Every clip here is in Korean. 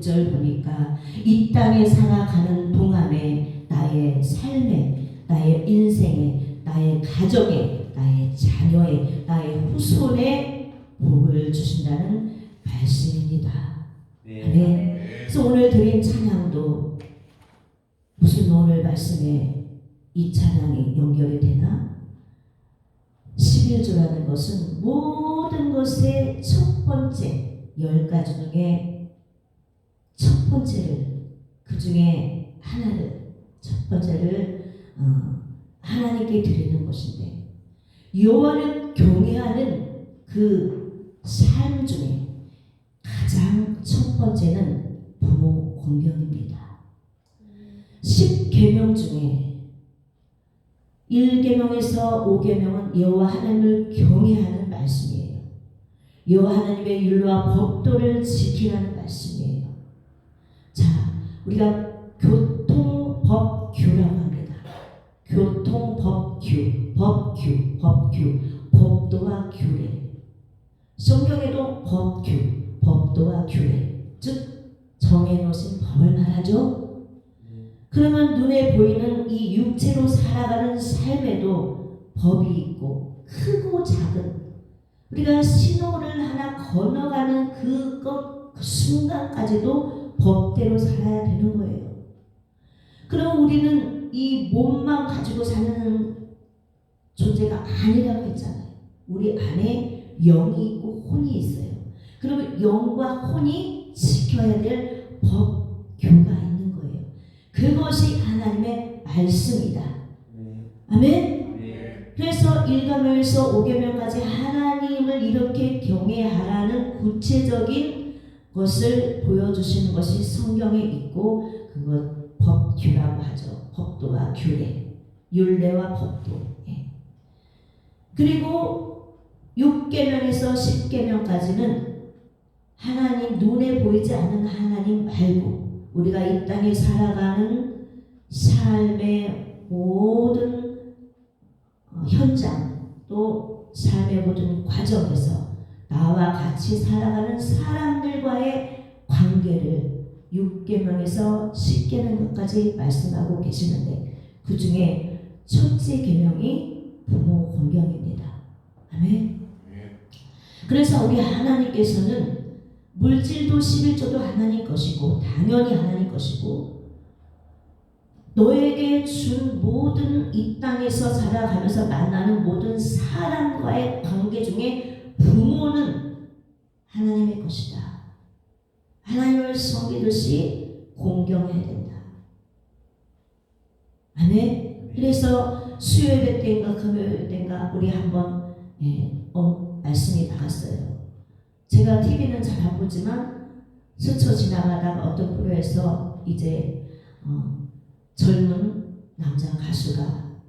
6절 보니까 이 땅에 살아가는 동안에 나의 삶에, 나의 인생에, 나의 가정에, 나의 자녀에, 나의 후손에 복을 주신다는 말씀입니다. 네. 그래서 오늘 드린 찬양도 무슨 오늘 말씀에 이 찬양이 연결이 되나? 11조라는 것은 모든 것의 첫 번째 10가지 중에 첫 번째를, 그 중에 하나를, 첫 번째를 하나님께 드리는 것인데, 여호와를 경외하는 그 삶 중에 가장 첫 번째는 부모 공경입니다. 10계명 중에 1계명에서 5계명은 여호와 하나님을 경외하는 말씀이에요. 여호와 하나님의 율과 법도를 지키라는 말씀이에요. 자, 우리가 교통법규라고 합니다. 교통법규, 법규, 법도와 규례. 성경에도 법규, 법도와 규례, 즉 정해놓으신 법을 말하죠. 그러면 눈에 보이는 이 육체로 살아가는 삶에도 법이 있고, 크고 작은, 우리가 신호를 하나 건너가는 그 순간까지도 법대로 살아야 되는 거예요. 그럼 우리는 이 몸만 가지고 사는 존재가 아니라고 했잖아요. 우리 안에 영이 있고 혼이 있어요. 그러면 영과 혼이 지켜야 될 법규가 있는 거예요. 그것이 하나님의 말씀이다. 아멘. 그래서 1계명에서 5계명까지 하나님을 이렇게 경외하라는 구체적인 것을 보여주시는 것이 성경에 있고, 그것 법규라고 하죠. 법도와 규례, 율례와 법도. 그리고 6계명에서 10계명까지는 하나님, 눈에 보이지 않는 하나님 말고 우리가 이 땅에 살아가는 삶의 모든 현장, 또 삶의 모든 과정에서 나와 같이 살아가는 사람들과의 관계를 6계명에서 10계명까지 말씀하고 계시는데, 그 중에 첫째 계명이 부모 공경입니다. 아멘. 그래서 우리 하나님께서는 물질도 11조도 하나님 것이고, 당연히 하나님 것이고, 너에게 준 모든 이 땅에서 살아가면서 만나는 모든 사람과의 관계 중에 부모는 하나님의 것이다. 하나님을 섬기듯이 공경해야 된다. 아멘. 그래서 수요예배 때인가 금요일 때인가 우리 한번 말씀이 나갔어요. 제가 TV는 잘 안 보지만 스쳐 지나가다가 어떤 프로에서 이제 젊은 남자 가수가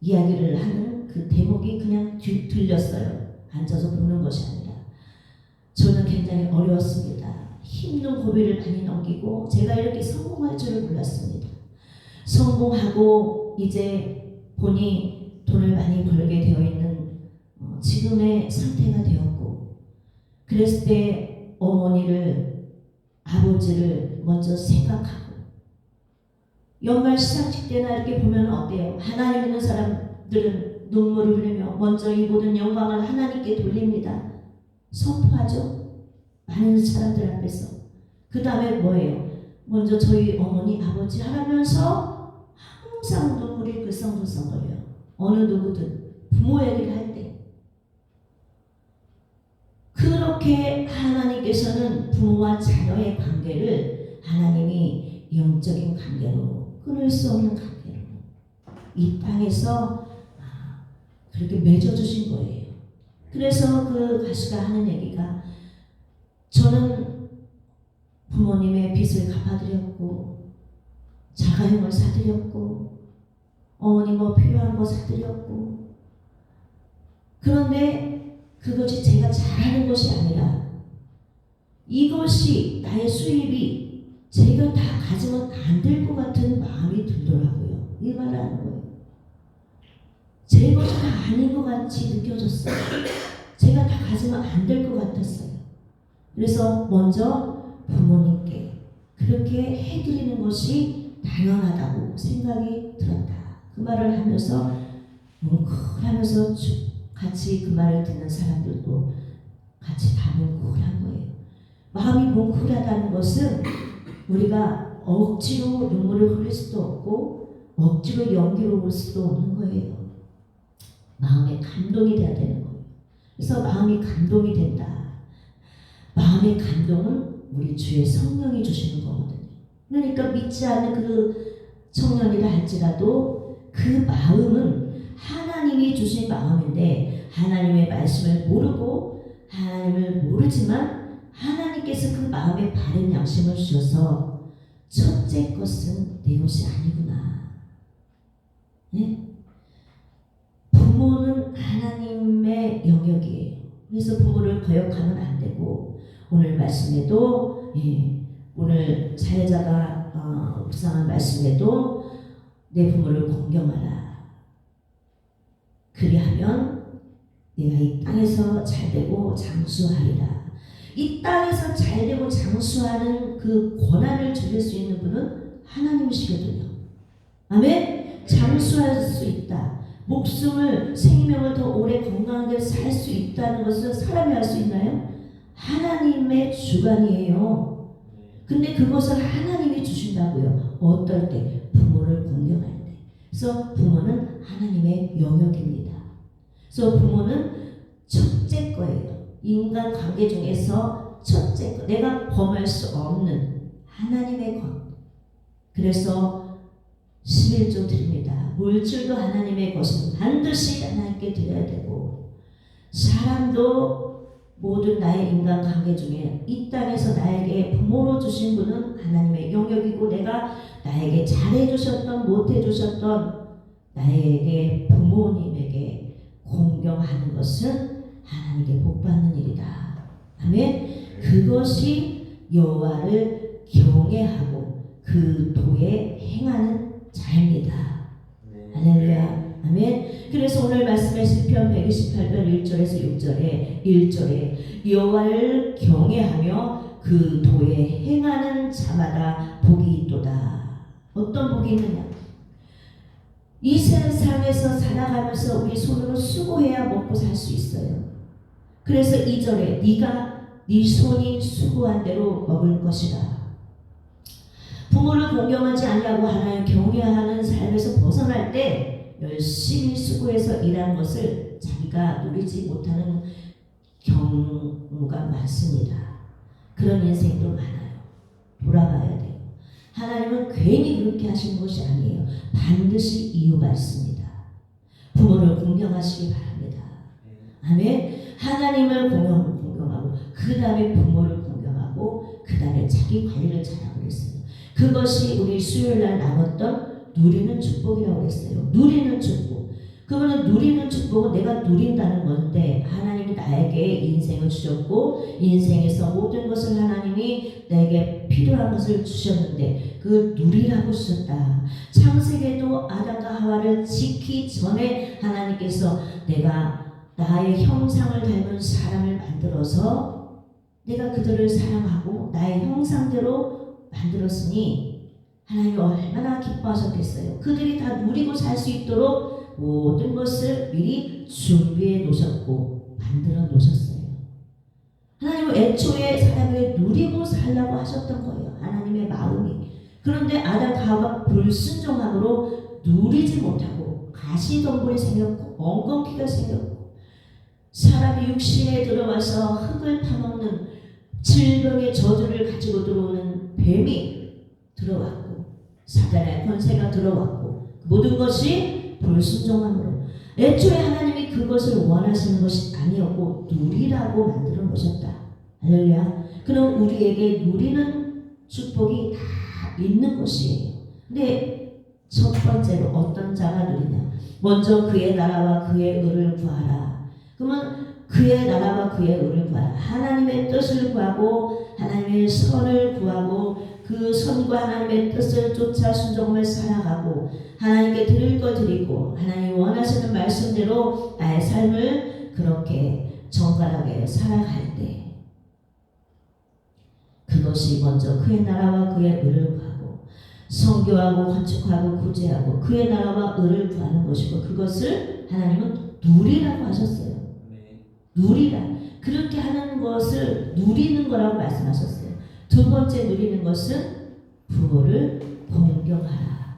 이야기를 하는 그 대목이 그냥 들렸어요. 앉아서 보는 것이 아니라. 저는 굉장히 어려웠습니다. 힘든 고비를 많이 넘기고 제가 이렇게 성공할 줄을 몰랐습니다. 성공하고 이제 본이 돈을 많이 벌게 되어 있는 지금의 상태가 되었고, 그랬을 때 어머니를, 아버지를 먼저 생각하고, 연말 시상식 때나 이렇게 보면 어때요? 하나님 있는 사람들은 눈물을 흘리며 먼저 이 모든 영광을 하나님께 돌립니다. 선포하죠. 많은 사람들 앞에서. 그 다음에 뭐예요? 먼저 저희 어머니, 아버지 하면서 항상 눈물이 글썽글썽거려요. 어느 누구든 부모 얘기를 할 때. 그렇게 하나님께서는 부모와 자녀의 관계를 하나님이 영적인 관계로, 끊을 수 없는 관계로 이 땅에서 그렇게 맺어주신 거예요. 그래서 그 가수가 하는 얘기가, 저는 부모님의 빚을 갚아드렸고, 자가용을 사드렸고, 어머니 뭐 필요한 거 사드렸고, 그런데 그것이 제가 잘하는 것이 아니라 이것이 나의 수입이 제가 다 가지면 안 될 것 같은 마음이 들더라고요. 이 말을 하는 거예요. 제 것이 다 아닌 것 같이 느껴졌어요. 제가 다 가지면 안 될 것 같았어요. 그래서 먼저 부모님께, 그렇게 해드리는 것이 당연하다고 생각이 들었다. 그 말을 하면서 뭉클하면서 같이 그 말을 듣는 사람들도 같이 다 뭉클한 거예요. 마음이 뭉클하다는 것은 우리가 억지로 눈물을 흘릴 수도 없고 억지로 연기로 올 수도 없는 거예요. 마음에 감동이 돼야 되는 거예요. 그래서 마음이 감동이 된다. 마음의 감동은 우리 주의 성령이 주시는 거거든요. 그러니까 믿지 않는 그 청년이라 할지라도 그 마음은 하나님이 주신 마음인데 하나님의 말씀을 모르고 하나님을 모르지만 하나님께서 그 마음에 바른 양심을 주셔서 첫째 것은 내 것이 아니구나. 네? 부모는 하나님의 영역이에요. 그래서 부모를 거역하면 안 되고 오늘 말씀에도 오늘 사회자가 묵상한 말씀에도 내 부모를 공경하라. 그리하면 내가 이 땅에서 잘되고 장수하리라. 이 땅에서 잘되고 장수하는 그 권한을 주실 수 있는 분은 하나님이시거든요. 아멘? 장수할 수 있다. 목숨을 생명을 더 오래 건강하게 살 수 있다는 것은 사람이 할 수 있나요? 하나님의 주관이에요. 근데 그것을 하나님이 주신다고요. 어떨 때? 부모를 공경할 때. 그래서 부모는 하나님의 영역입니다. 그래서 부모는 첫째 거예요. 인간 관계 중에서 첫째 거. 내가 범할 수 없는 하나님의 것. 그래서 11조 드립니다. 물질도 하나님의 것은 반드시 하나님께 드려야 되고 사람도 모든 나의 인간관계 중에 이 땅에서 나에게 부모로 주신 분은 하나님의 영역이고 내가 나에게 잘해주셨던 못해주셨던 나에게 부모님에게 공경하는 것은 하나님께 복받는 일이다. 아멘. 그것이 여호와를 경외하고 그 도에 행하는 자입니다. 할렐루야. 아멘. 그래서 오늘 말씀의 시편 128편 1절에서 1절에 여호와를 경외하며 그 도에 행하는 자마다 복이 있도다. 어떤 복이 있느냐? 이 세상에서 살아가면서 우리 손으로 수고해야 먹고 살 수 있어요. 그래서 2절에 네가 네 손이 수고한 대로 먹을 것이라. 부모를 공경하지 않냐고 하나님 경외하는 삶에서 벗어날 때 열심히 수고해서 일한 것을 자기가 누리지 못하는 경우가 많습니다. 그런 인생도 많아요. 돌아봐야 돼요. 하나님은 괜히 그렇게 하신 것이 아니에요. 반드시 이유가 있습니다. 부모를 공경하시기 바랍니다. 아멘. 하나님을 공경하고 그 다음에 부모를 공경하고 그 다음에 자기 관리를 잘하고 그랬어요. 그것이 우리 수요일날 나눴던 누리는 축복이라고 했어요. 누리는 축복. 그러면 누리는 축복은 내가 누린다는 건데 하나님이 나에게 인생을 주셨고 인생에서 모든 것을 하나님이 내게 필요한 것을 주셨는데 그 누리라고 주셨다. 창세기에도 아담과 하와를 짓기 전에 하나님께서 내가 나의 형상을 닮은 사람을 만들어서 내가 그들을 사랑하고 나의 형상대로 만들었으니 하나님이 얼마나 기뻐하셨겠어요. 그들이 다 누리고 살 수 있도록 모든 것을 미리 준비해 놓으셨고 만들어 놓으셨어요. 하나님은 애초에 사람을 누리고 살라고 하셨던 거예요. 하나님의 마음이. 그런데 아담과 하와가 불순종함으로 누리지 못하고 가시덤불이 생겼고 엉겅퀴가 생겼고 사람이 육신에 들어와서 흙을 파먹는 질병의 저주를 가지고 들어오는 뱀이 들어왔고 사단의 권세가 들어왔고 모든 것이 불순종함으로 애초에 하나님이 그것을 원하시는 것이 아니었고 누리라고 만들어 놓으셨다. 할렐루야. 그럼 우리에게 누리는 축복이 다 있는 것이에요. 근데 첫 번째로 어떤 자가 누리냐? 먼저 그의 나라와 그의 의를 구하라. 그러면 그의 나라와 그의 의를 구하라. 하나님의 뜻을 구하고 하나님의 선을 구하고 그 선과 하나님의 뜻을 쫓아 순종하며 살아가고 하나님께 드릴 것 드리고 하나님 원하시는 말씀대로 나의 삶을 그렇게 정갈하게 살아갈 때 그것이 먼저 그의 나라와 그의 의를 구하고 성교하고 건축하고 구제하고 그의 나라와 의를 구하는 것이고 그것을 하나님은 누리라고 하셨어요. 누리라. 그렇게 하는 것을 누리는 거라고 말씀하셨어요. 두 번째 누리는 것은 부모를 공경하라.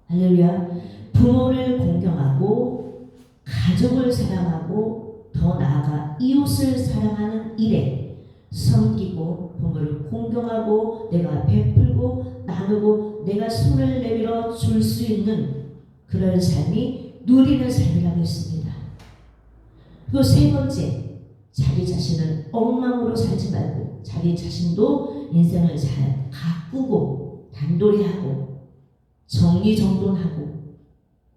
할렐루야. 부모를 공경하고 가족을 사랑하고 더 나아가 이웃을 사랑하는 일에 섬기고 부모를 공경하고 내가 베풀고 나누고 내가 손을 내밀어 줄 수 있는 그런 삶이 누리는 삶이라고 했습니다. 그리고 세 번째, 자기 자신을 엉망으로 살지 말고 자기 자신도 인생을 잘 가꾸고 단도리하고 정리정돈하고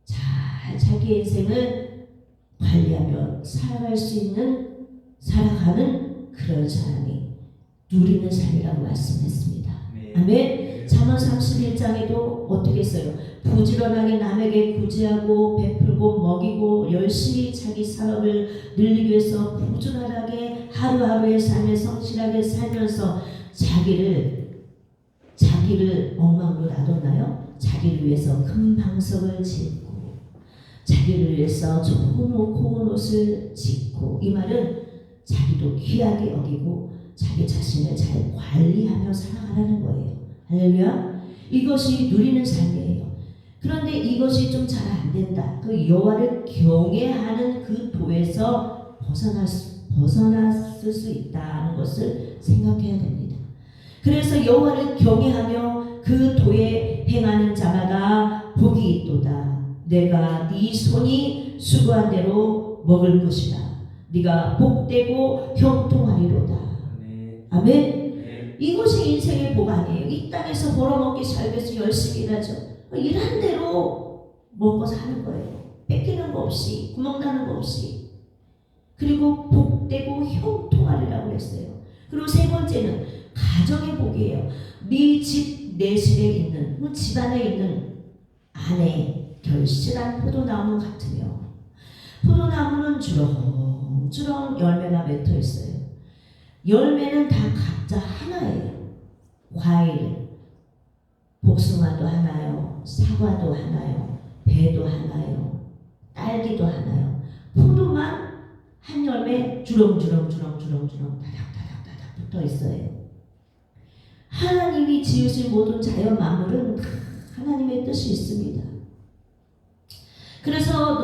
잘 자기 인생을 관리하며 살아가는 그런 사람이 누리는 삶이라고 말씀했습니다. 아멘. 잠언 31장에도 어떻게 써요? 부지런하게 남에게 구제하고 베풀고 먹이고 열심히 자기 사업을 늘리기 위해서 부지런하게 하루하루의 삶에 성실하게 살면서 자기를 엉망으로 놔뒀나요? 자기를 위해서 큰 방석을 짓고 자기를 위해서 좋은 옷 고운 옷을 짓고 이 말은 자기도 귀하게 여기고 자기 자신을 잘 관리하며 살아가라는 거예요. 할렐루야. 이것이 누리는 삶이에요. 그런데 이것이 좀 잘 안 된다. 그 여호와를 경외하는 그 도에서 벗어났을 수 있다는 것을 생각해야 됩니다. 그래서 여호와를 경외하며 그 도에 행하는 자마다 복이 있도다. 내가 네 손이 수고한 대로 먹을 것이다. 네가 복되고 형통하리로다. 아멘. 이것이 인생의 복 아니에요. 이 땅에서 벌어먹기 살기 위해서 열심히 일하죠. 일한 대로 먹고 사는 거예요. 뺏기는 거 없이, 구멍나는 거 없이. 그리고 복되고 형통하리라고 했어요. 그리고 세 번째는 가정의 복이에요. 네 집 내실에 있는, 집안에 있는 아내 결실한 포도나무 같으며 포도나무는 주렁주렁 열매가 맺혀 있어요. 열매는 다 각자 하나예요. 과일, 복숭아도 하나요, 사과도 하나요, 배도 하나요, 딸기도 하나요. 포도만 한 열매 주렁주렁 다닥다닥 붙어 있어요. 하나님이 지으신 모든 자연 만물은 다 하나님의 뜻이 있습니다. 그래서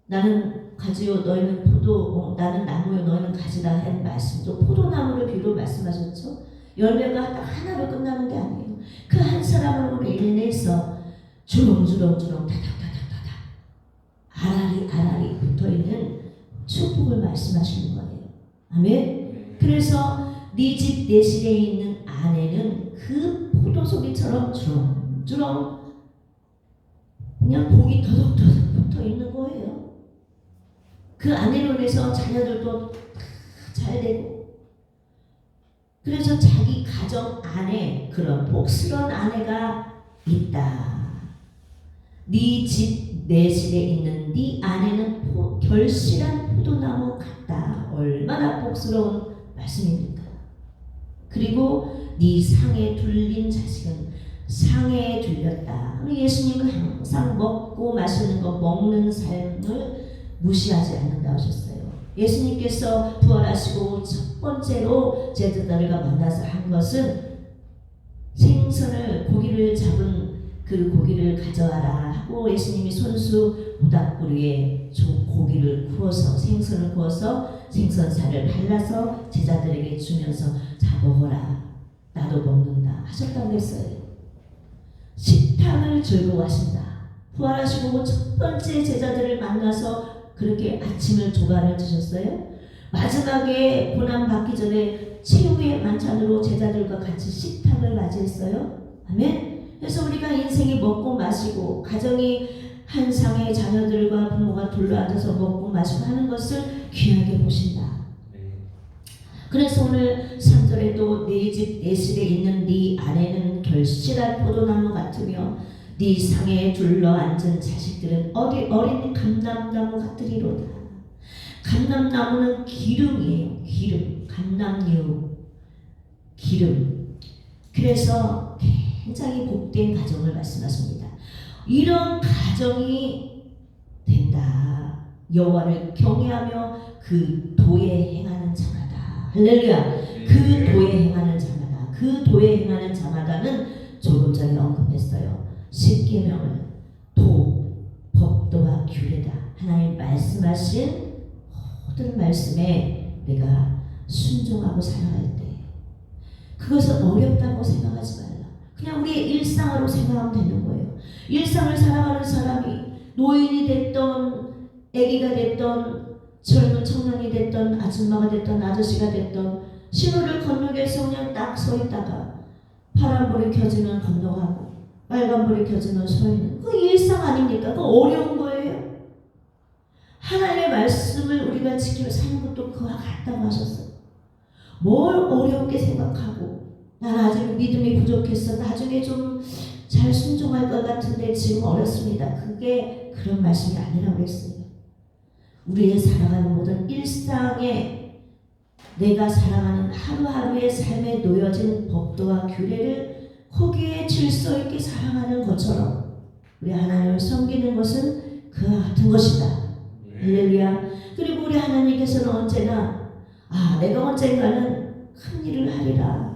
나는 가지요 너희는 포도 나는 나무요 너희는 가지라 한 말씀도 포도나무를 비유로 말씀하셨죠. 열매가 딱 하나로 끝나는 게 아니에요. 그 한 사람으로 인해서 주렁주렁 다닥다닥 알알이 붙어있는 축복을 말씀하시는 거예요. 아멘. 그래서 네 집 내실에 있는 아내는 그 포도송이처럼 주렁주렁 그냥 복이 더덕더덕 붙어있는 거예요. 그 아내로 인해서 자녀들도 잘 되고 그래서 자기 가정 안에 그런 복스러운 아내가 있다. 네 집 내실에 있는 네 아내는 결실한 포도나무 같다. 얼마나 복스러운 말씀입니까? 그리고 네 상에 둘린 자식은 상에 둘렸다. 예수님은 항상 먹고 마시는 거 먹는 삶을 무시하지 않는다 하셨어요. 예수님께서 부활하시고 첫 번째로 제자들과 만나서 한 것은 고기를 잡은 그 고기를 가져와라 하고 예수님이 손수 모닥불 고기를 구워서 생선을 구워서 생선살을 발라서 제자들에게 주면서 자 먹어라 나도 먹는다 하셨다고 했어요. 식탁을 즐거워하신다. 부활하시고 첫 번째 제자들을 만나서 그렇게 아침을 조간을 드셨어요. 마지막에 고난 받기 전에 최후의 만찬으로 제자들과 같이 식탁을 맞이했어요. 아멘. 그래서 우리가 인생이 먹고 마시고 가정이 한 상의 자녀들과 부모가 둘러앉아서 먹고 마시고 하는 것을 귀하게 보신다. 그래서 오늘 3절에도 네 집 내실에 있는 네 아내는 결실한 포도나무 같으며 네 상에 둘러앉은 자식들은 어린 감람나무 같으리로다. 감람나무는 기름이에요. 기름. 감람유. 기름. 그래서 굉장히 복된 가정을 말씀하십니다. 이런 가정이 된다. 여호와를 경외하며 그 도에 행하는 자마다. 할렐루야. 그 도에 행하는 자마다. 그 도에 행하는 자마다는 조금 전에 언급했어요. 십계명을 도, 법도와 규례다. 하나님 말씀하신 모든 말씀에 내가 순종하고 살아갈 때 그것은 어렵다고 생각하지 말라. 그냥 우리의 일상으로 생각하면 되는 거예요. 일상을 살아가는 사람이 노인이 됐던 아기가 됐던 젊은 청년이 됐던 아줌마가 됐던 아저씨가 됐던 신호를 건너기 위해서 그냥 딱 서 있다가 파란불이 켜지면 건너가고 빨간불이 켜지면 서 있는 그 일상 아닙니까? 그 어려운 거예요. 하나님의 말씀을 우리가 지키며 사는 것도 그와 같다고 하셨어요. 뭘 어렵게 생각하고 난 아직 믿음이 부족했어. 나중에 좀 잘 순종할 것 같은데 지금 어렵습니다. 그게 그런 말씀이 아니라고 했어요. 우리의 살아가는 모든 일상에 내가 살아가는 하루하루의 삶에 놓여진 법도와 규례를 거기에 질서 있게 살아가는 것처럼 우리 하나님을 섬기는 것은 그와 같은 것이다. 할렐루야. 그리고 우리 하나님께서는 언제나 내가 언젠가는 큰 일을 하리라.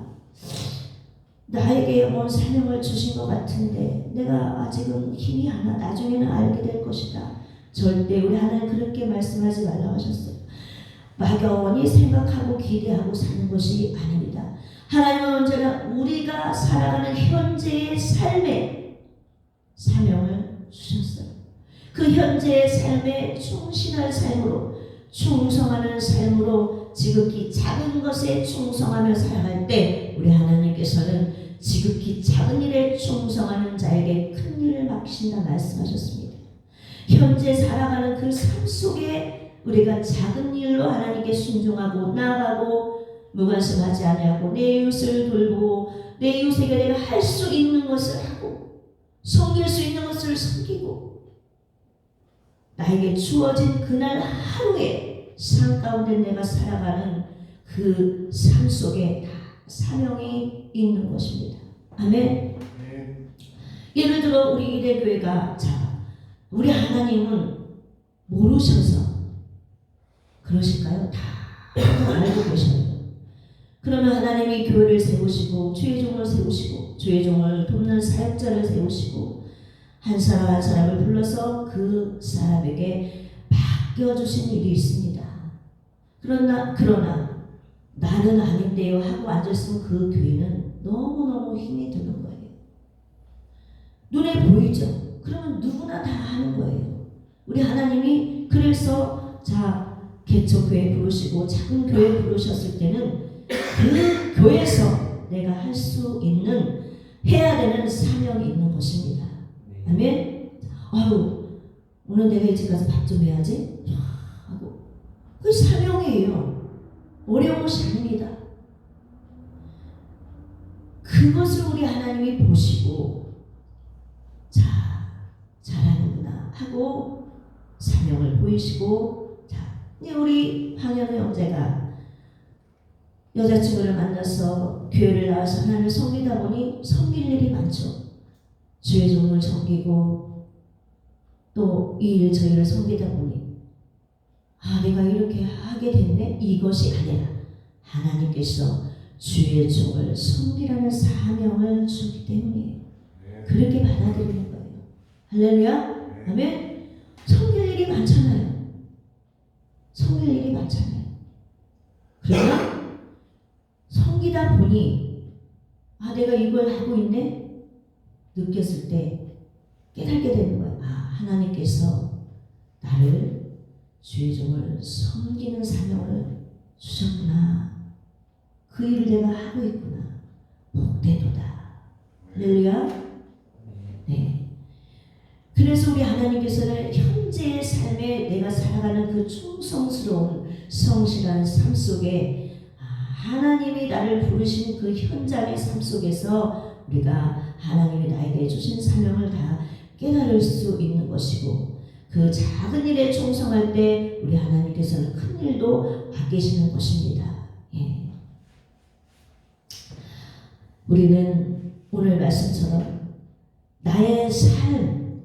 나에게 뭔 사명을 주신 것 같은데 내가 아직은 힘이 안 나. 나중에는 알게 될 것이다. 절대 우리 하나님 그렇게 말씀하지 말라고 하셨어요. 막연히 생각하고 기대하고 사는 것이 아닙니다. 하나님은 언제나 우리가 살아가는 현재의 삶에 사명을 주셨어요. 그 현재의 삶에 충실한 삶으로 충성하는 삶으로 지극히 작은 것에 충성하며 살아갈 때 우리 하나님께서는 지극히 작은 일에 충성하는 자에게 큰 일을 맡기신다 말씀하셨습니다. 현재 살아가는 그 삶 속에 우리가 작은 일로 하나님께 순종하고 나아가고 무관심하지 아니하고 내 이웃을 돌보고 내 이웃에게 내가 할 수 있는 것을 하고 섬길 수 있는 것을 섬기고 나에게 주어진 그날 하루에 삶 가운데 내가 살아가는 그 삶 속에 다 사명이 있는 것입니다. 아멘. 예를 들어 우리 이대교회가 우리 하나님은 모르셔서 그러실까요? 다 알고 계셔요. 그러면 하나님이 교회를 세우시고 주의 종을 세우시고 주의 종을 돕는 사역자를 세우시고 한 사람 한 사람을 불러서 그 사람에게 맡겨주신 일이 있습니다. 그러나 나는 아닌데요 하고 앉았으면 그 교회는 너무너무 힘이 드는 거예요. 눈에 보이죠? 그러면 누구나 다 하는 거예요. 우리 하나님이 그래서 개척교회 부르시고 작은 교회 부르셨을 때는 그 교회에서 내가 할 수 있는 해야 되는 사명이 있는 것입니다. 아멘. 오늘 내가 이제 가서 밥 좀 해야지 하고 그 사명이에요. 어려운 것이 아닙니다. 그것을 우리 하나님이 보시고 잘하는구나 하고 사명을 보이시고 우리 황현우 형제가 여자친구를 만나서 교회를 나와서 하나님을 섬기다 보니 섬길 일이 많죠. 주의 종을 섬기고 또 이 일 저 일을 섬기다 보니 내가 이렇게 하게 됐네. 이것이 아니라 하나님께서 주의 종을 섬기라는 사명을 주기 때문이에요. 그렇게 받아들이는 거예요. 할렐루야. 아멘. 섬길 일이 많잖아요. 그러나 섬기다 보니 내가 이걸 하고 있네 느꼈을 때 깨닫게 되는 거예요. 하나님께서 나를 주의 종을 섬기는 사명을 주셨구나. 그 일을 내가 하고 있구나. 복되도다. 할렐루야. 네. 그래서 우리 하나님께서는 현재의 삶에 내가 살아가는 그 충성스러운 성실한 삶 속에 하나님이 나를 부르신 그 현장의 삶 속에서 우리가 하나님이 나에게 주신 사명을 다 깨달을 수 있는 것이고 그 작은 일에 충성할 때 우리 하나님께서는 큰 일도 맡기시는 것입니다. 예. 우리는 오늘 말씀처럼 나의 삶,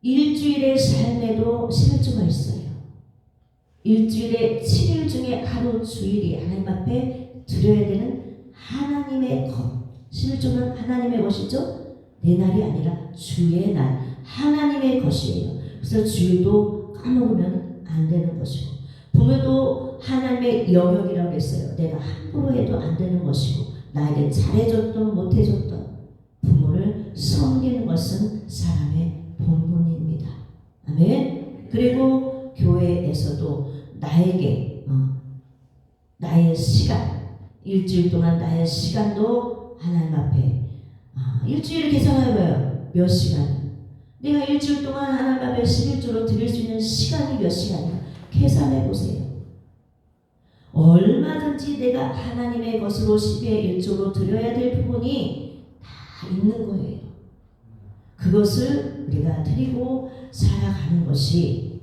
일주일의 삶에도 실주가 있어요. 일주일에 7일 중에 하루 주일이 하나님 앞에 드려야 되는 하나님의 것. 실주는 하나님의 것이죠. 내 날이 아니라 주의 날, 하나님의 것이에요. 그래서 주일도 까먹으면 안 되는 것이고, 부모도 하나님의 영역이라고 했어요. 내가 함부로 해도 안 되는 것이고, 나에게 잘해줬던 못해줬던 부모를 섬기는 것은 사람의 본분입니다. 아멘. 그리고 교회에서도 나에게 나의 시간, 일주일 동안 나의 시간도 하나님 앞에 일주일을 계산해봐요. 몇 시간? 내가 일주일 동안 하나님 앞에 11조로 드릴 수 있는 시간이 몇 시간이야? 계산해보세요. 얼마든지 내가 하나님의 것으로 10의 1조로 드려야 될 부분이 다 있는 거예요. 그것을 우리가 드리고 살아가는 것이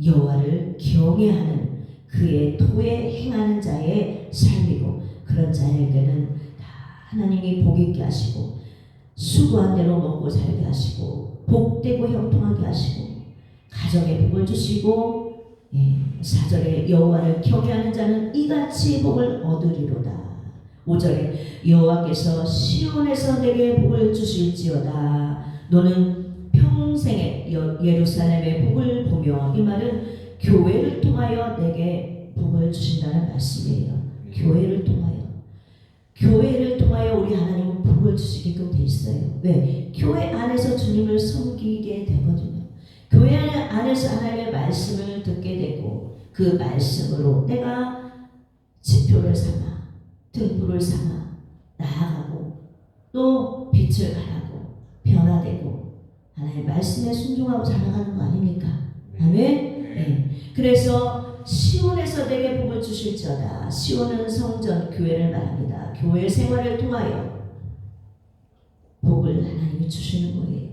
여호와를 경외하는 그의 도에 행하는 자의 삶이고, 그런 자에게는 다 하나님이 복 있게 하시고 수고한 대로 먹고 살게 하시고 복되고 형통하게 하시고 가정에 복을 주시고 4절에 여호와를 경외하는 자는 이같이 복을 얻으리로다. 5절에 여호와께서 시온에서 내게 복을 주실지어다. 너는 평생에 예루살렘의 복을 보며, 이 말은 교회를 통하여 내게 복을 주신다는 말씀이에요. 교회를 통하여 우리 하나님은 복을 주시게끔 돼 있어요. 왜? 교회 안에서 주님을 섬기게 되거든요. 교회 안에서 하나님의 말씀을 듣게 되고, 그 말씀으로 내가 지표를 삼아 등불을 삼아 나아가고 또 빛을 발하고 변화되고 하나님의 말씀에 순종하고 살아가는 거 아닙니까? 아멘? 네. 그래서 시온에서 내게 복을 주실지어다. 시온은 성전, 교회를 말합니다. 교회 생활을 통하여 복을 하나님이 주시는 거예요.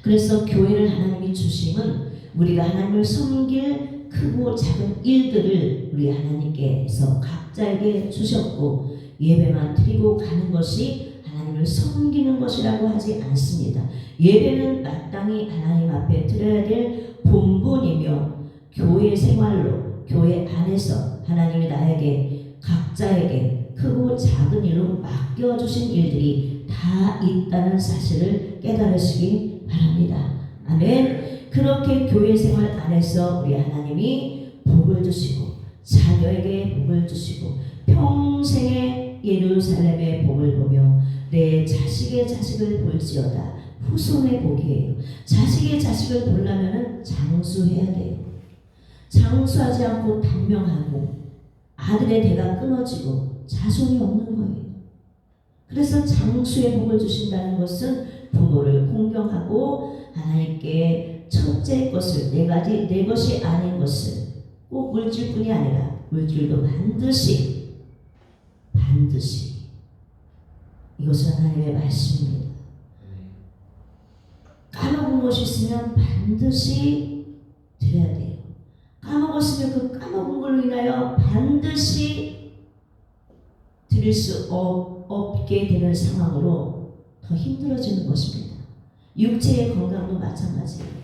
그래서 교회를 하나님이 주심은 우리가 하나님을 섬길 크고 작은 일들을 우리 하나님께서 각자에게 주셨고, 예배만 드리고 가는 것이 하나님을 섬기는 것이라고 하지 않습니다. 예배는 마땅히 하나님 앞에 드려야 될 본분이며, 교회 생활로 교회 안에서 하나님이 나에게 각자에게 크고 작은 일로 맡겨주신 일들이 다 있다는 사실을 깨달으시기 바랍니다. 아멘. 그렇게 교회 생활 안에서 우리 하나님이 복을 주시고 자녀에게 복을 주시고 평생에 예루살렘의 복을 보며 내 자식의 자식을 볼지어다. 후손의 복이에요. 자식의 자식을 보려면 장수해야 돼요. 장수하지 않고 단명하고 아들의 대가 끊어지고 자손이 없는 거예요. 그래서 장수의 복을 주신다는 것은 부모를 공경하고 하나님께 첫째 것을 내 것이 아닌 것을, 꼭 물질뿐이 아니라 물질도 반드시 이것은 하나님의 말씀입니다. 까먹은 것이 있으면 반드시 드려야 돼요. 까먹었으면 그 까먹은 걸로 인하여 반드시 드릴 수 없게 되는 상황으로 더 힘들어지는 것입니다. 육체의 건강도 마찬가지예요.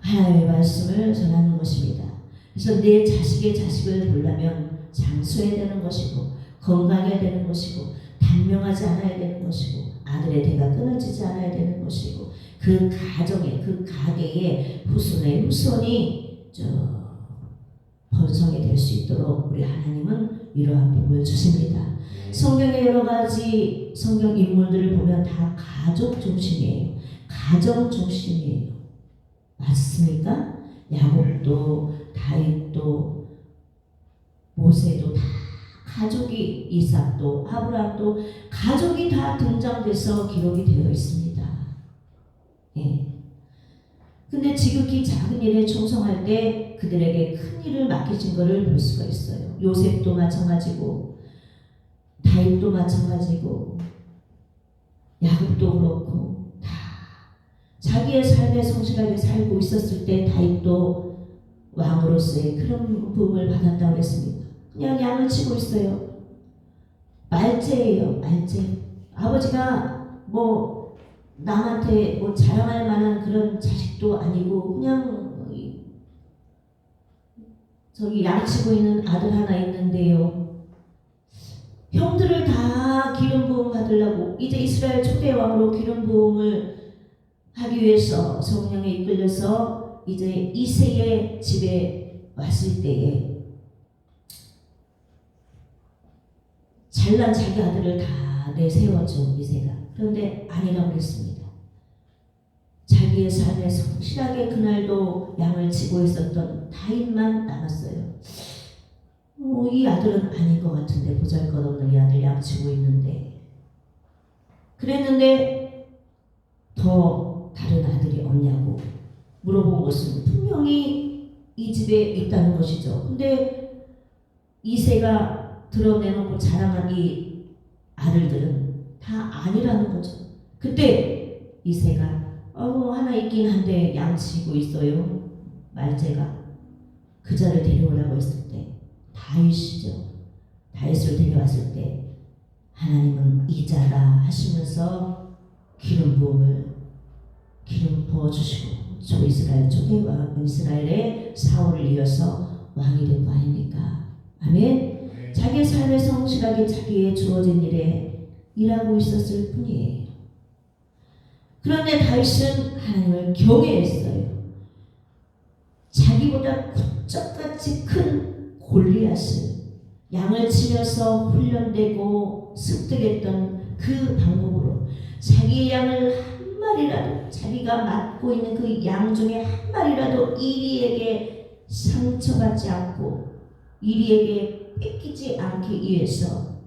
하나님의 말씀을 전하는 것입니다. 그래서 내 자식의 자식을 보려면 장수해야 되는 것이고 건강해야 되는 것이고 단명하지 않아야 되는 것이고 아들의 대가 끊어지지 않아야 되는 것이고 그 가정의 그 가게의 후손의 후손이 번성이 될 수 있도록 우리 하나님은 이러한 복을 주십니다. 성경의 여러 가지 성경 인물들을 보면 다 가족 중심이에요. 가정 중심이에요. 맞습니까? 야곱도 다윗도 모세도 다 가족이, 이삭도 아브라함도 가족이 다 등장돼서 기록이 되어 있습니다. 예. 근데 지극히 작은 일에 충성할 때 그들에게 큰 일을 맡기신 것을 볼 수가 있어요. 요셉도 마찬가지고 다윗도 마찬가지고 야곱도 그렇고 다 자기의 삶에 성실하게 살고 있었을 때 다윗도 왕으로서의 그런 부음을 받았다고 했습니다. 그냥 양을 치고 있어요. 말째예요, 말째. 아버지가 뭐 남한테 뭐 자랑할 만한 그런 자식도 아니고 그냥 저기 양치고 있는 아들 하나 있는데요. 형들을 다 기름 부음 받으려고 이제 이스라엘 초대 왕으로 기름 부음을 하기 위해서 성령에 이끌려서 이제 이새의 집에 왔을 때에 잘난 자기 아들을 다 내세웠죠, 이새가. 그런데 아니라고 했습니다. 자기의 삶에 성실하게 그날도 양을 치고 있었던 다윗만 남았어요. 이 아들은 아닌 것 같은데, 보잘것없는 이 아들 양치고 있는데. 그랬는데 더 다른 아들이 없냐고 물어본 것은 분명히 이 집에 있다는 것이죠. 근데 이새가 드러내놓고 자랑한 이 아들들은 다 아니라는 거죠. 그때 이새가 하나 있긴 한데 양치고 있어요, 말제가. 그 자를 데려오라고 했을 때 다윗이죠. 다윗을 데려왔을 때 하나님은 이 자다 하시면서 기름 부어주시고 이스라엘 초대 왕 이스라엘의 사울을 이어서 왕이 된 거 아닙니까? 아멘. 자기의 삶에 성실하게 자기의 주어진 일에 일하고 있었을 뿐이에요. 그런데 다윗은 하나님을 경외했어요. 자기보다 굴적같이 큰 골리앗을 양을 치면서 훈련되고 습득했던 그 방법으로 자기의 양을 한 마리라도, 자기가 맡고 있는 그 양 중에 한 마리라도 이리에게 상처받지 않고 이리에게 뺏기지 않기 위해서,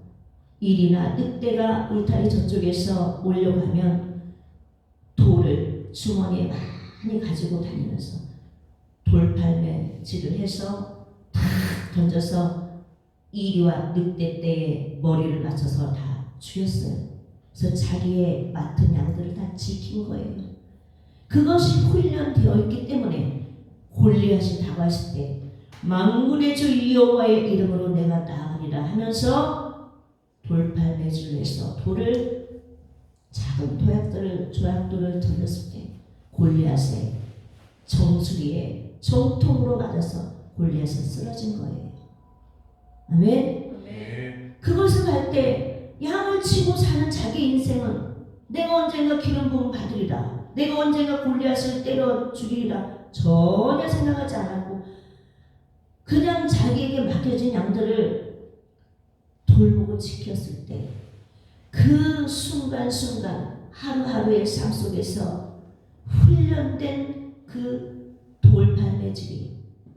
이리나 늑대가 울타리 저쪽에서 몰려가면 돌을 주머니에 많이 가지고 다니면서 돌팔매질을 해서 탁 던져서 이리와 늑대 떼의 머리를 맞춰서 다 죽였어요. 그래서 자기의 맡은 양들을 다 지킨 거예요. 그것이 훈련되어 있기 때문에 골리앗이 다가왔을 때 만군의 주 여호와의 이름으로 내가 나으리라 하면서 돌팔매질을 해서 돌을, 작은 조약돌을 던졌을 때 골리앗의 정수리에 정통으로 맞아서 골리앗은 쓰러진 거예요. 아멘. 그것을 할 때 양을 치고 사는 자기 인생은 내가 언젠가 기름 부음 받으리라, 내가 언젠가 골리앗을 때려 죽이리라 전혀 생각하지 않았고 그냥 자기에게 맡겨진 양들을 돌보고 지켰을 때 그 순간순간 하루하루의 삶 속에서 훈련된 그 돌팔매질이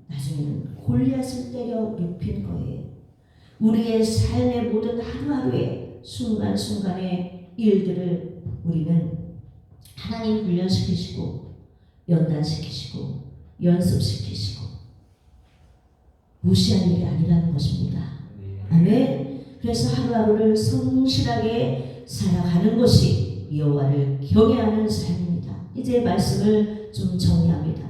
나중에는 골리앗을 때려 눕힌 거예요. 우리의 삶의 모든 하루하루의 순간순간의 일들을 우리는 하나님 훈련시키시고 연단시키시고 연습시키시고 무시할 일이 아니라는 것입니다. 아멘. 그래서 하루하루를 성실하게 살아가는 것이 여호와를 경외하는 삶입니다. 이제 말씀을 좀 정리합니다.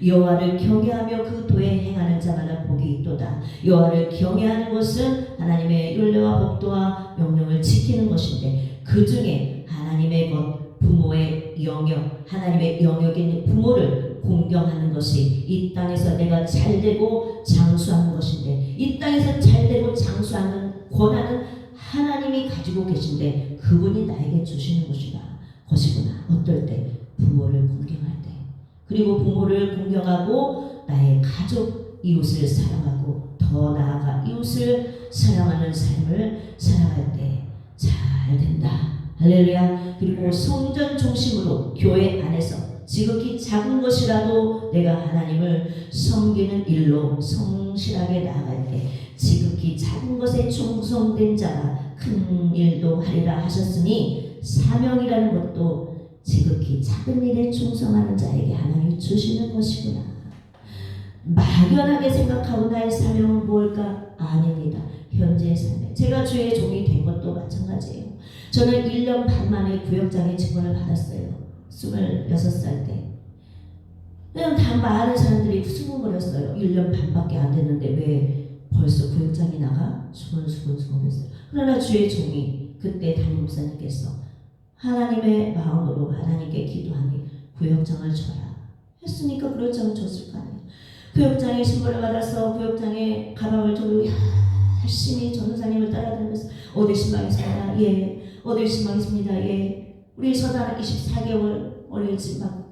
여호와를 경외하며 그 도에 행하는 자마다 복이 있도다. 여호와를 경외하는 것은 하나님의 율례와 법도와 명령을 지키는 것인데 그 중에 하나님의 것, 부모의 영역, 하나님의 영역인 부모를 공경하는 것이 이 땅에서 내가 잘되고 장수하는 것인데, 이 땅에서 잘되고 장수하는 권한은 하나님이 가지고 계신데 그분이 나에게 주시는 것이구나. 어떨 때? 부모를 공경할 때. 그리고 부모를 공경하고 나의 가족, 이웃을 사랑하고 더 나아가 이웃을 사랑하는 삶을 살아갈 때 잘 된다. 할렐루야. 그리고 성전 중심으로 교회 안에서 지극히 작은 것이라도 내가 하나님을 섬기는 일로 성실하게 나아갈 때 지극히 작은 것에 충성된 자가 큰 일도 하리라 하셨으니 사명이라는 것도 지극히 작은 일에 충성하는 자에게 하나님이 주시는 것이구나. 막연하게 생각하고 나의 사명은 뭘까? 아닙니다. 현재의 삶에 제가 주의 종이 된 것도 마찬가지예요. 저는 1년 반 만에 구역장애 직원을 받았어요. 26살 때. 그냥 다 많은 사람들이 수고거렸어요. 1년 반밖에 안 됐는데 왜 벌써 구역장이 나가? 수근수근수근했어요. 그러나 주의 종이 그때 담임 목사님께서 하나님의 마음으로 하나님께 기도하니 구역장을 줘라 했으니까 구역장을 줬을 거 아니에요. 구역장의 신분을 받아서 구역장의 가방을 들고 열심히 전도사님을 따라다니면서 어디 신방했습니다. 예. 어디 신방했습니다. 예. 우리 서당 24개월 어린이집만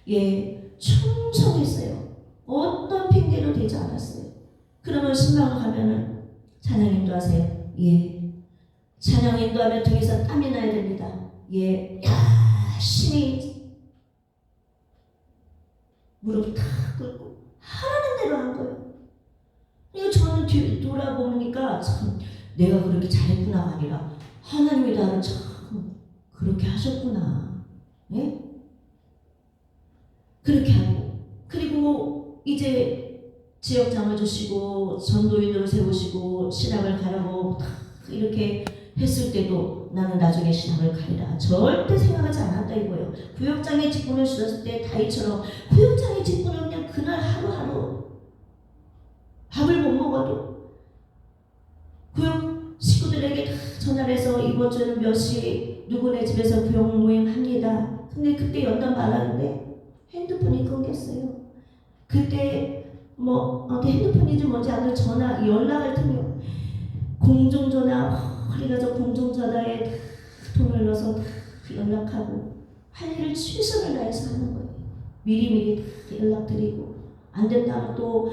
예. 충성했어요. 어떤 핑계도 되지 않았어요. 그러면 신방을 가면은 찬양 인도하세요. 예. 찬양 인도하면 등에서 땀이 나야 됩니다. 예. 열심히 무릎 탁 꿇고 하라는 대로 한 거예요. 그러니까 저는 돌아보니까 참 내가 그렇게 잘했구나가 아니라 하나님이 나를 참 그렇게 하셨구나. 예? 그렇게 하고 그리고 이제 지역장을 주시고 전도인으로 세우시고 신학을 가라고 이렇게 했을 때도 나는 나중에 신학을 가리라 절대 생각하지 않았다 이거예요. 구역장의 직분을 주셨을 때 다윗처럼 구역장의 직분을 그냥 그날 하루하루 밥을 못 먹어도 구역 식구들에게 다 전화를 해서 이번 주는 몇 시에 누구네 집에서 구역 모임 합니다. 근데 그때 연단 말하는데 핸드폰이 끊겼어요. 그때 핸드폰인지 뭔지 아는 전화 연락을 통해 공중전화 그래가지고 공중전화에 돈을 넣어서 연락하고 할 일을 최선을 다해서 하는 거예요. 미리미리 연락드리고 안 된다면 또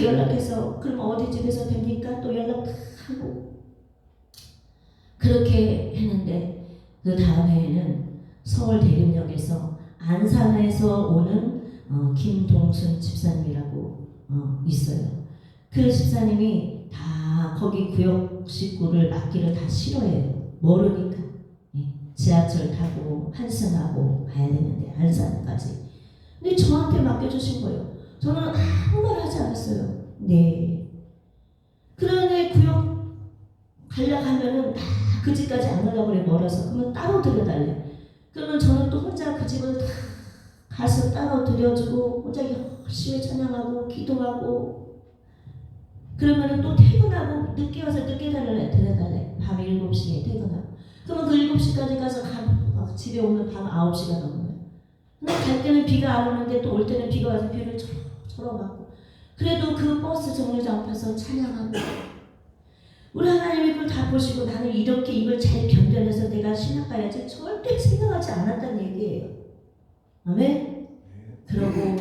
연락해서 그럼 어디 집에서 됩니까? 또 연락하고 그렇게 했는데 그 다음 해에는 서울 대림역에서 안산에서 오는 김동순 집사님이라고 있어요. 그 집사님이 다 거기 구역 식구를 맡기를 다 싫어해요. 모르니까 지하철 타고 환승하고 가야 되는데 안산까지. 근데 저한테 맡겨주신 거예요. 저는 아무 말 하지 않았어요. 네. 그러네 구역 가려고 하면은 다 그 집까지 안 가려고 그래 멀어서. 그러면 따로 들여달래. 그러면 저는 또 혼자 그 집을 다 가서 따로 들여주고 혼자 열심히 찬양하고 기도하고 그러면은 또 퇴근하고 늦게 와서 늦게 들여달래. 밤 7시에 퇴근하고. 그러면 그 7시까지 가서 집에 오면 밤 9시가 넘어요. 근데 갈 때는 비가 안 오는데 또 올 때는 비가 와서 비를 초록 맞고 그래도 그 버스 정류장 앞에서 찬양하고 우리 하나님이 그걸 다 보시고 나는 이렇게 이걸 잘 견뎌내서 내가 신학 가야지 절대 생각하지 않았다는 얘기예요. 아멘? 그러고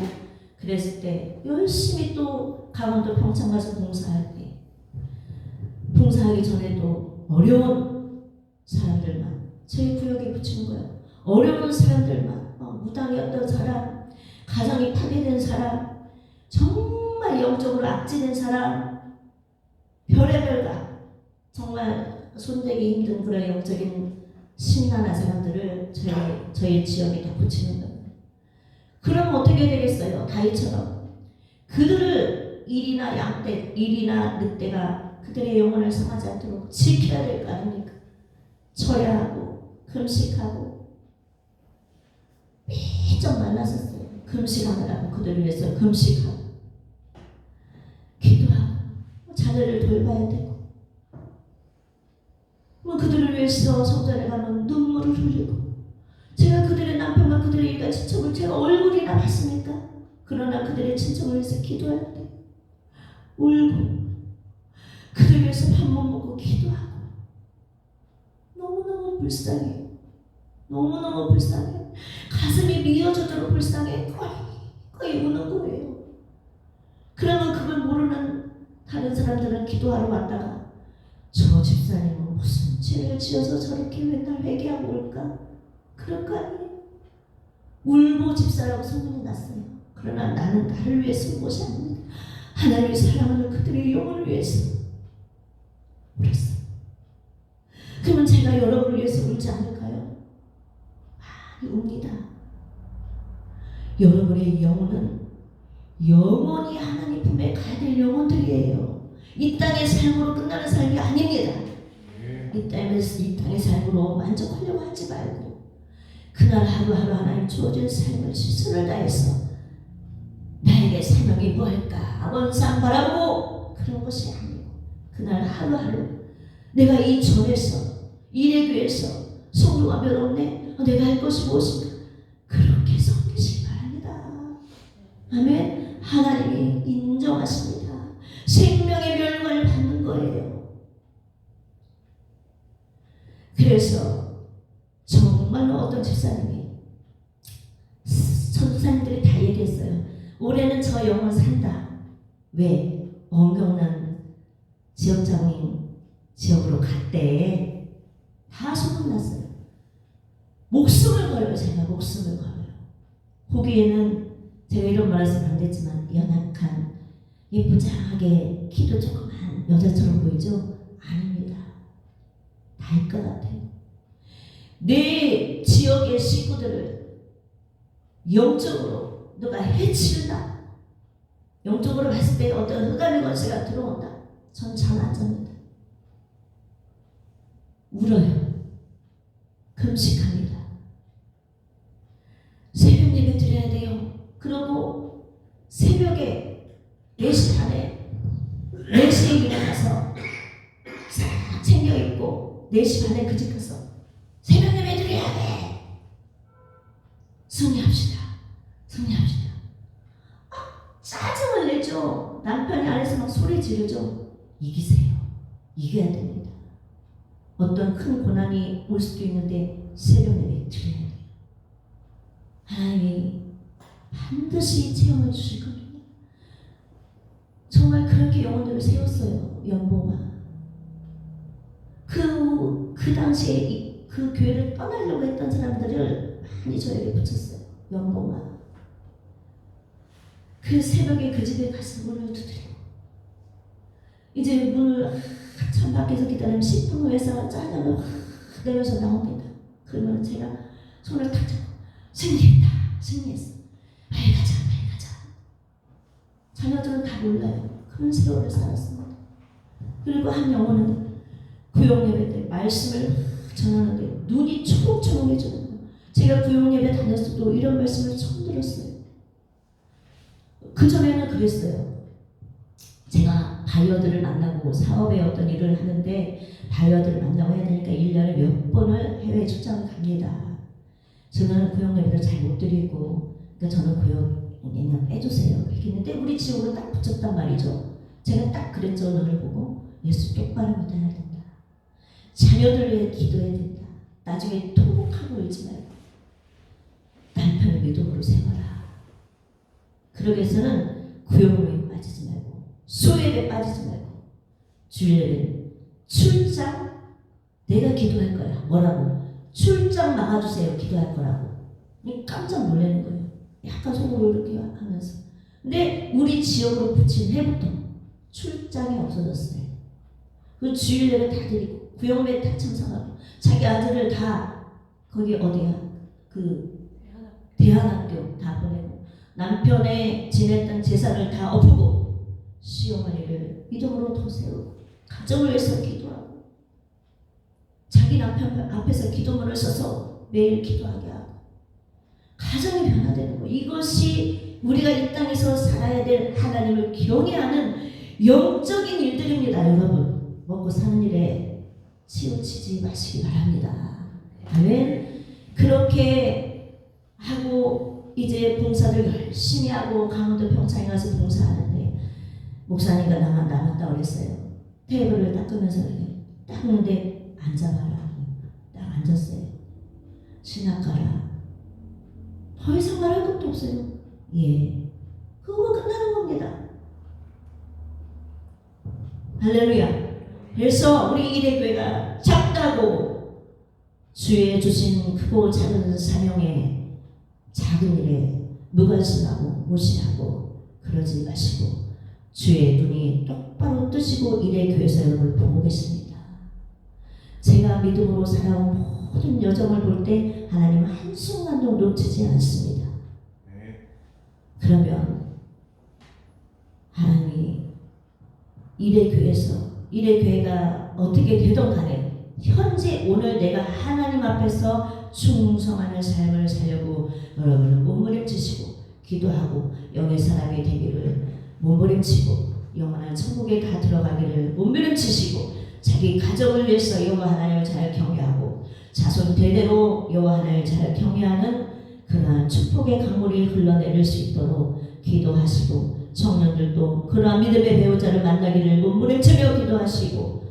그랬을 때 열심히 또 강원도 평창 가서 봉사할 때 봉사하기 전에도 어려운 사람들만 저희 구역에 붙이는 거예요. 어려운 사람들만 무당이었던 사람 가정이 파괴된 사람 정말 영적으로 악질된 사람 별의별 정말 손대기 힘든 그런 영적인 심란한 사람들을 저희 지역에 다 붙이는 거예요. 그럼 어떻게 되겠어요? 다윗처럼 그들을 일이나 양떼, 일이나 늑대가 그들의 영혼을 상하지 않도록 지켜야 될 거 아닙니까? 쳐야 하고 금식하고 삐쩍 말랐었어요. 금식하느라고 그들을 위해서 금식하고 기도하고 자녀를 돌봐야 되고 그들을 위해서 성전에 가면 눈물을 흘리고 제가 그들의 남편과 그들의 일가 친척을 제가 얼굴이나 봤습니까? 그러나 그들의 친척을 위해서 기도할 때 울고 그들 위해서 밥 못 먹고 기도하고 너무너무 불쌍해. 너무너무 불쌍해. 가슴이 미어지도록 불쌍해. 거의 우는 거예요. 그러면 그걸 모르는 다른 사람들은 기도하러 왔다가 저 집사님은 무슨 죄를 지어서 저렇게 맨날 회개하고 올까? 그럴 거 아니에요. 울보 집사라고 소문이 났어요. 그러나 나는 나를 위해서 온 것이 아닙니다. 하나님이 사랑하는 그들의 영혼을 위해서 울었어요. 그러면 제가 여러분을 위해서 울지 않을까요? 많이 웁니다. 여러분의 영혼은 영원히 하나님 품에 가야 될 영혼들이에요. 이 땅의 삶으로 끝나는 삶이 아닙니다. 이 땅의 삶으로 만족하려고 하지 말고 그날 하루하루 하나님 주어진 삶을 최선을 다해서 나에게 사명이 뭐할까 먼산 바라보고 그런 것이 아니고 그날 하루하루 내가 이 전에서 일회교에서 성도가 몇 없네 내가 할 것이 무엇인가 그렇게 섬기시기 바랍니다. 아멘. 하나님이 인정하십니다. 생명의 멸관을 받는 거예요. 그래서 정말로 어떤 집사님이 전도사님들이 다 얘기했어요. 올해는 저 영혼 산다. 왜? 엄청난 지역장님 지역으로 갔대. 다 소문났어요. 목숨을 걸어요. 제가 목숨을 걸어요. 거기에는 제가 이런 말해서는 안 됐지만 연약한 예쁘장하게 키도 조그만 여자처럼 보이죠? 아닙니다. 달 것 같아요. 내 지역의 식구들을 영적으로 누가 해친다. 영적으로 봤을 때 어떤 흑암의 권세가 들어온다. 전 잠 안 잡니다. 울어요. 금식합니다. 새벽 예배 드려야 돼요. 그러고 새벽에 4시 반에 4시에 일어나서 싹 챙겨 입고 4시 반에 그 집 가서 새벽 예배 드려야 돼. 승리합시다. 승리합시다. 짜증을 내죠. 남편이 안에서 막 소리 지르죠. 이기세요. 이겨야 됩니다. 어떤 큰 고난이 올 수도 있는데 새벽 예배 드려야 돼요. 하나님이 반드시 체험해 주실 겁니다. 정말 그렇게 영혼들을 세웠어요. 연보가 그 당시에 그 교회를 떠나려고 했던 사람들을 많이 저에게 붙였어요. 연보가 그 새벽에 그 집에 가서 문을 두드리고 이제 문을 한참 밖에서 기다리면 10분 후에서 짜증을 확 내면서 나옵니다. 그러면 제가 손을 탁 잡고 승리했다. 승리했어. 빨리 가자. 빨리 가자. 자녀들은 다 몰라요. 그런 세월을 살았습니다. 그리고 한 영혼은 구역예배 때 말씀을 전하는데 눈이 초록초록해져요. 제가 구역예배 다녔어도 이런 말씀을 처음 들었어요. 그전에는 그랬어요. 제가 바이어들을 만나고 사업에 어떤 일을 하는데 바이어들을 만나고 해야 되니까 1년에 몇 번을 해외 출장을 갑니다. 저는 구역예배를 잘 못 드리고 그러니까 저는 구역예배 빼주세요. 이렇게 했는데 우리 지역으로 딱 붙였단 말이죠. 제가 딱 그랬죠. 너를 보고 예수 똑바로 믿어야 된다. 자녀들 위해 기도해야 된다. 나중에 토목하고 울지 말고 남편을 믿음으로 세워라. 그러기 위해서는 구역예배에 빠지지 말고 수예배에 빠지지 말고 주일예배는 출장 내가 기도할 거야. 뭐라고? 출장 막아주세요. 기도할 거라고. 깜짝 놀라는 거예요. 약간 속으로 이렇게 하면서. 근데 우리 지역으로 붙인 해부터 출장이 없어졌어요. 그 주일예배 다 드리고 구역예배 다 참석하고 자기 아들을 다 거기 어디야? 그 대한학교 다 보내고 남편의 지냈던 제사를 다 엎고 시어머니를 믿음으로 더 세우고 가정을 위해서 기도하고 자기 남편 앞에서 기도문을 써서 매일 기도하게 하고 가정이 변화되는 거. 이것이 우리가 이 땅에서 살아야 될 하나님을 경외하는 영적인 일들입니다. 여러분 먹고 사는 일에 치우치지 마시기 바랍니다. 아멘. 그렇게 하고 이제 봉사를 열심히 하고 강원도 평창에 가서 봉사하는데 목사님과 나만 남았다 그랬어요. 테이블을 닦으면서 이렇게 닦는데 앉아봐라. 딱 앉았어요. 신학가라. 더 이상 말할 것도 없어요. 예. 그거 끝나는 겁니다. 할렐루야. 그래서 우리 일회교회가 작다고 주의 주신 크고 작은 사명에 작은 일에 무관심하고 무시하고 그러지 마시고 주의 눈이 똑바로 뜨시고 일회교회에서 여러분을 보고 계십니다. 제가 믿음으로 살아온 모든 여정을 볼 때 하나님은 한순간도 놓치지 않습니다. 그러면 하나님이 일회교회에서 일회교회가 어떻게 되던 간에 현재 오늘 내가 하나님 앞에서 충성하는 삶을 살려고 여러분은 몸부림치시고 기도하고 영의 사람이 되기를 몸부림치고 영원한 천국에 다 들어가기를 몸부림치시고 자기 가정을 위해서 여호와 하나님을 잘 경외하고 자손 대대로 여호와 하나님을 잘 경외하는 그러한 축복의 강물이 흘러내릴 수 있도록 기도하시고 청년들도 그러한 믿음의 배우자를 만나기를 몸부림치며 기도하시고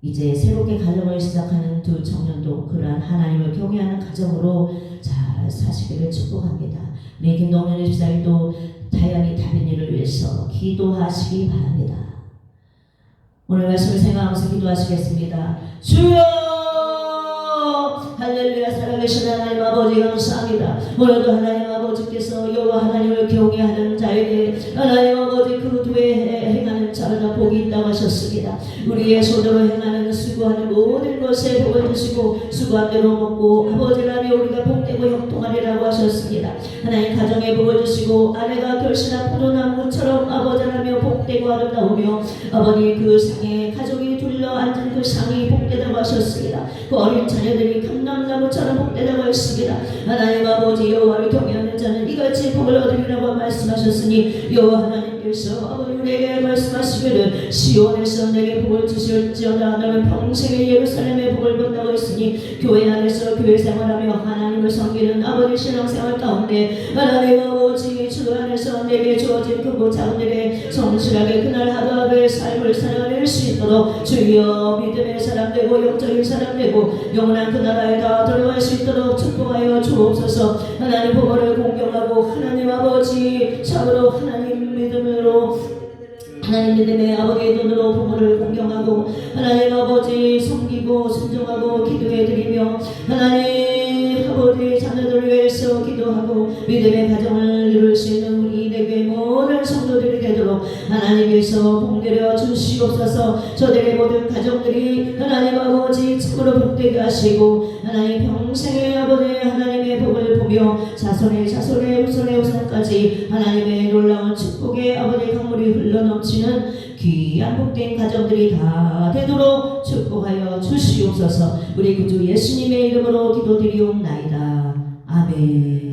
이제 새롭게 가정을 시작하는 두 청년도 그러한 하나님을 경외하는 가정으로 잘 사시기를 축복합니다. 우리 김동현 집사님도 다연히 다빈이를 위해서 기도하시기 바랍니다. 오늘 말씀을 생각하면서 기도하시겠습니다. 주여 할렐루야. 살아계신 하나님 아버지 감사합니다. 오늘도 하나님 아버지께서 여호와 하나님을 경외하는 자에게 하나님 아버지 그 도에 행하는 자마다 복이 있다고 하셨습니다. 우리의 손으로 행하는 수고하는 모든 것에 복을 주시고 수고한 대로 먹고 아버지라며 우리가 복되고 형통하리라고 하셨습니다. 하나님 가정에 복을 주시고 아내가 결실한 포도나무처럼 아버지라며 복되고 아름다우며 아버지 그 상에 가족이 둘러 앉은 그 상이 복되다고 하셨습니다. 그 어린 자녀들이 감람나무처럼 복되다고 했습니다. 하나님 아버지 여호와를 경외하는 자는 이같이 복을 얻으리라고 말씀하셨으니 여호와 하나님께서 아버지 우리에게 말씀하시기를 시온에서 내게 복을 주실지어다 너는 평생의 예루살렘의 복을 본다고 했으니 교회 안에서 교회 생활하며 하나님을 섬기는 아버지 신앙생활 가운데 하나님 아버지 주 안에서 내게 주어진 크고 작은 일에 성실하게 그날 하루하루의 삶을 살아낼 수 있도록 주여 믿음의 사람 되고 영적인 사람 되고 영원한 그 나라에 다 들어갈 수 있도록 축복하여 주옵소서. 하나님 보고를 공경하고 하나님 아버지 참으로 하나님 믿음으로 하나님 믿음의 아버지의 눈으로 부모를 공경하고 하나님 아버지 섬기고 순종하고 기도해드리며 하나님 아버지 자녀들을 위해서 기도하고 믿음의 가정을 이룰 수 있는 우리 내게 모든 성도들이 되도록 하나님께서 복내려 주시옵소서. 저들의 모든 가정들이 하나님 아버지 참으로 복되게 하시고 하나님 평생의 아버지 하나님의 복을 보며 자손의 자손의 후손의 후손까지 하나님의 놀라운 축복의 아버지 강물이 흘러넘치는 귀한 복된 가정들이 다 되도록 축복하여 주시옵소서. 우리 구주 예수님의 이름으로 기도드리옵나이다. 아멘.